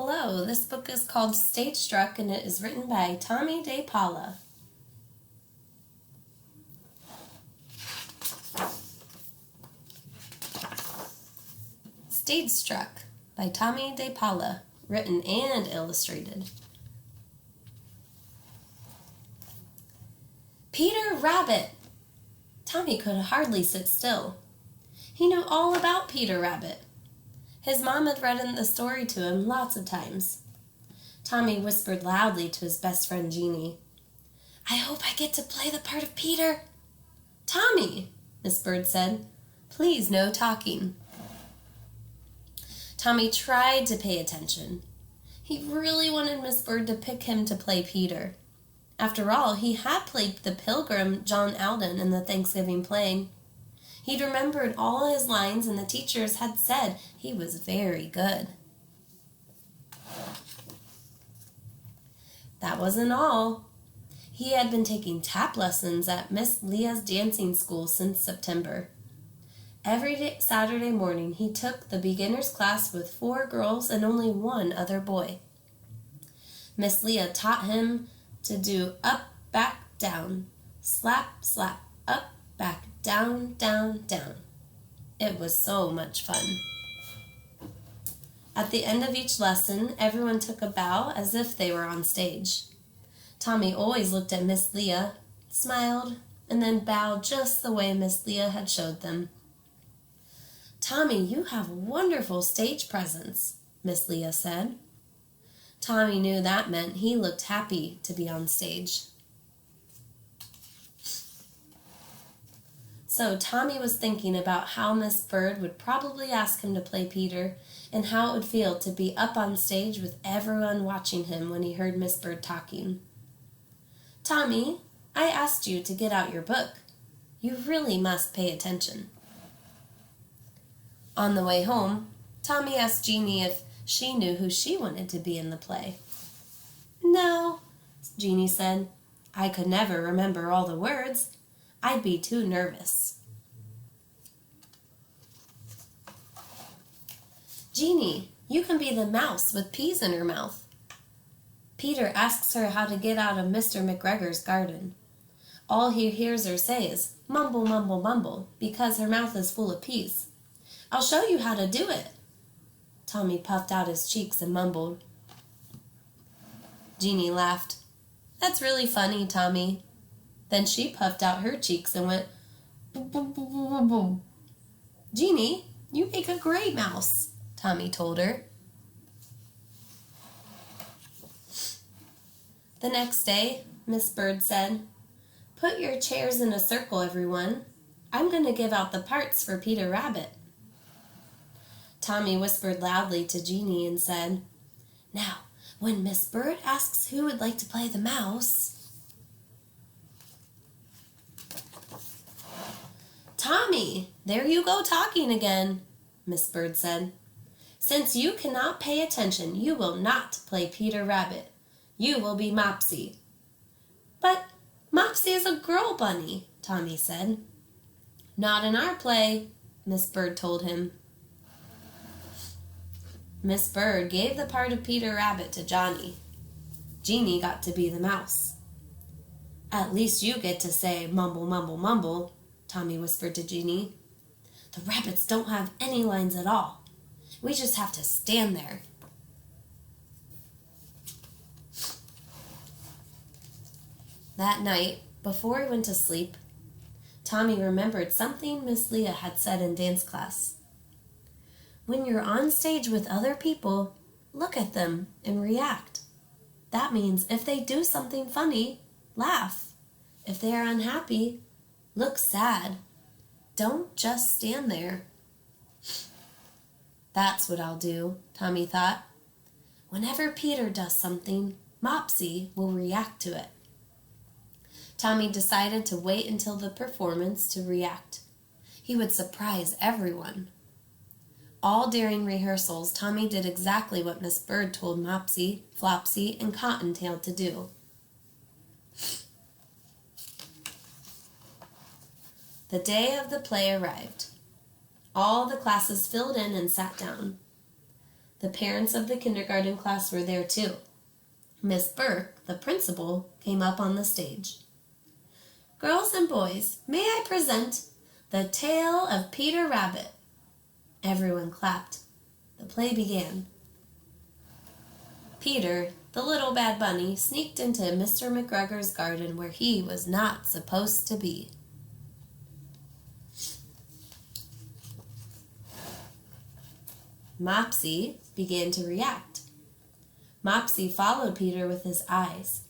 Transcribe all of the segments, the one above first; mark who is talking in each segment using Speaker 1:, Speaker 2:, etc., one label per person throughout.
Speaker 1: Hello, this book is called Stagestruck and it is written by Tomie DePaola. Stagestruck by Tomie DePaola, written and illustrated. Peter Rabbit! Tomie could hardly sit still. He knew all about Peter Rabbit. His mom had read the story to him lots of times. Tomie whispered loudly to his best friend Jeanie, "I hope I get to play the part of Peter." "Tomie," Miss Bird said, "please no talking." Tomie tried to pay attention. He really wanted Miss Bird to pick him to play Peter. After all, he had played the pilgrim John Alden in the Thanksgiving play. He'd remembered all his lines and the teachers had said he was very good. That wasn't all. He had been taking tap lessons at Miss Leah's dancing school since September. Every Saturday morning he took the beginner's class with 4 girls and only 1 other boy. Miss Leah taught him to do up, back, down, slap, slap, up, back, down, down, down. It was so much fun. At the end of each lesson, everyone took a bow as if they were on stage. Tomie always looked at Miss Leah, smiled, and then bowed just the way Miss Leah had showed them. "Tomie, you have wonderful stage presence," Miss Leah said. Tomie knew that meant he looked happy to be on stage. So Tomie was thinking about how Miss Bird would probably ask him to play Peter and how it would feel to be up on stage with everyone watching him when he heard Miss Bird talking. "Tomie, I asked you to get out your book. You really must pay attention." On the way home, Tomie asked Jeanie if she knew who she wanted to be in the play. "No," Jeanie said. "I could never remember all the words. I'd be too nervous." "Jeanie, you can be the mouse with peas in her mouth. Peter asks her how to get out of Mr. McGregor's garden. All he hears her say is, 'Mumble, mumble, mumble,' because her mouth is full of peas. I'll show you how to do it." Tomie puffed out his cheeks and mumbled. Jeanie laughed. "That's really funny, Tomie." Then she puffed out her cheeks and went, "Boom, boom, boom, boom, boom, boom." "Jeanie, you make a great mouse," Tomie told her. The next day, Miss Bird said, "Put your chairs in a circle, everyone. I'm going to give out the parts for Peter Rabbit." Tomie whispered loudly to Jeanie and said, "Now, when Miss Bird asks who would like to play the mouse..." "Tomie, there you go talking again," Miss Bird said. "Since you cannot pay attention, you will not play Peter Rabbit. You will be Mopsy." "But Mopsy is a girl bunny," Tomie said. "Not in our play," Miss Bird told him. Miss Bird gave the part of Peter Rabbit to Johnny. Jeanie got to be the mouse. "At least you get to say, 'Mumble, mumble, mumble,'" Tomie whispered to Jeanie. "The rabbits don't have any lines at all. We just have to stand there." That night, before he went to sleep, Tomie remembered something Miss Leah had said in dance class. "When you're on stage with other people, look at them and react. That means if they do something funny, laugh. If they are unhappy, look sad. Don't just stand there." "That's what I'll do," Tomie thought. "Whenever Peter does something, Mopsy will react to it." Tomie decided to wait until the performance to react. He would surprise everyone. All during rehearsals, Tomie did exactly what Miss Bird told Mopsy, Flopsy, and Cottontail to do. The day of the play arrived. All the classes filled in and sat down. The parents of the kindergarten class were there too. Miss Burke, the principal, came up on the stage. "Girls and boys, may I present The Tale of Peter Rabbit?" Everyone clapped. The play began. Peter, the little bad bunny, sneaked into Mr. McGregor's garden where he was not supposed to be. Mopsy began to react. Mopsy followed Peter with his eyes.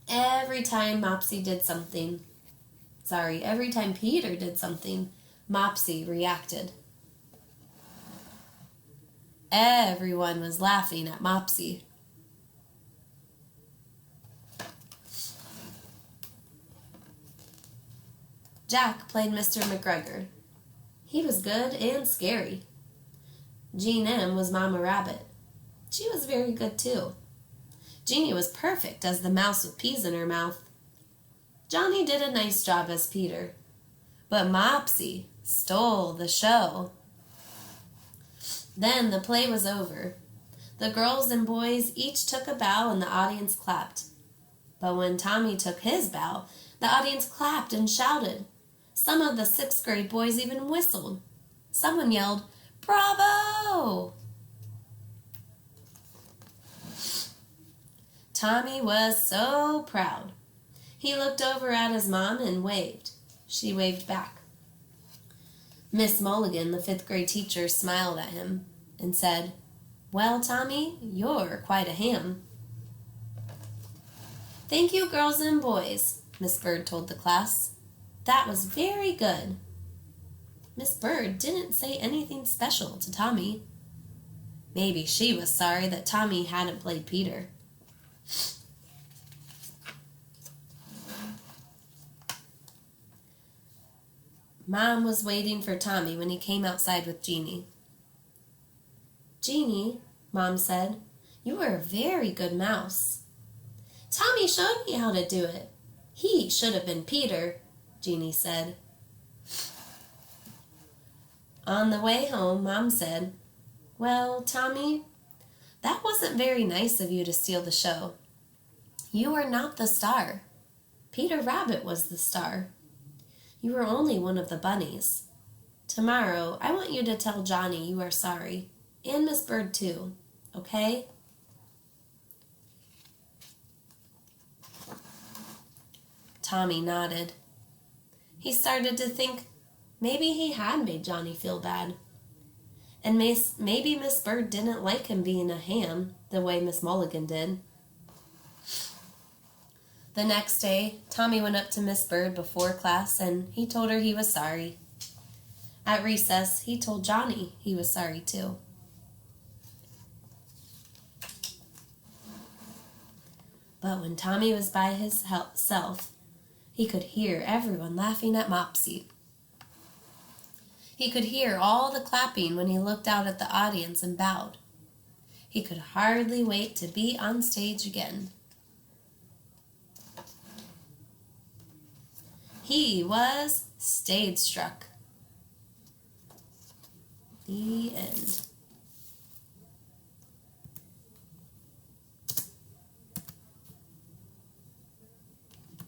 Speaker 1: Every time Peter did something, Mopsy reacted. Everyone was laughing at Mopsy. Jack played Mr. McGregor. He was good and scary. Jean M. was Mama Rabbit. She was very good too. Jeannie was perfect as the mouse with peas in her mouth. Johnny did a nice job as Peter, but Mopsy stole the show. Then the play was over. The girls and boys each took a bow and the audience clapped. But when Tomie took his bow, the audience clapped and shouted. Some of the 6th grade boys even whistled. Someone yelled, "Bravo!" Tomie was so proud. He looked over at his mom and waved. She waved back. Miss Mulligan, the 5th grade teacher, smiled at him and said, "Well, Tomie, you're quite a ham." "Thank you, girls and boys," Miss Bird told the class. "That was very good." Miss Bird didn't say anything special to Tomie. Maybe she was sorry that Tomie hadn't played Peter. Mom was waiting for Tomie when he came outside with Jeannie. "Jeannie," Mom said, "you are a very good mouse." "Tomie showed me how to do it. He should have been Peter," Jeannie said. On the way home, Mom said, "Well, Tomie, that wasn't very nice of you to steal the show. You were not the star. Peter Rabbit was the star. You were only one of the bunnies. Tomorrow, I want you to tell Johnny you are sorry, and Miss Bird too, okay?" Tomie nodded. He started to think maybe he had made Johnny feel bad. And maybe Miss Bird didn't like him being a ham the way Miss Mulligan did. The next day, Tomie went up to Miss Bird before class and he told her he was sorry. At recess, he told Johnny he was sorry too. But when Tomie was by himself, he could hear everyone laughing at Mopsy. He could hear all the clapping when he looked out at the audience and bowed. He could hardly wait to be on stage again. He was Stagestruck. The end.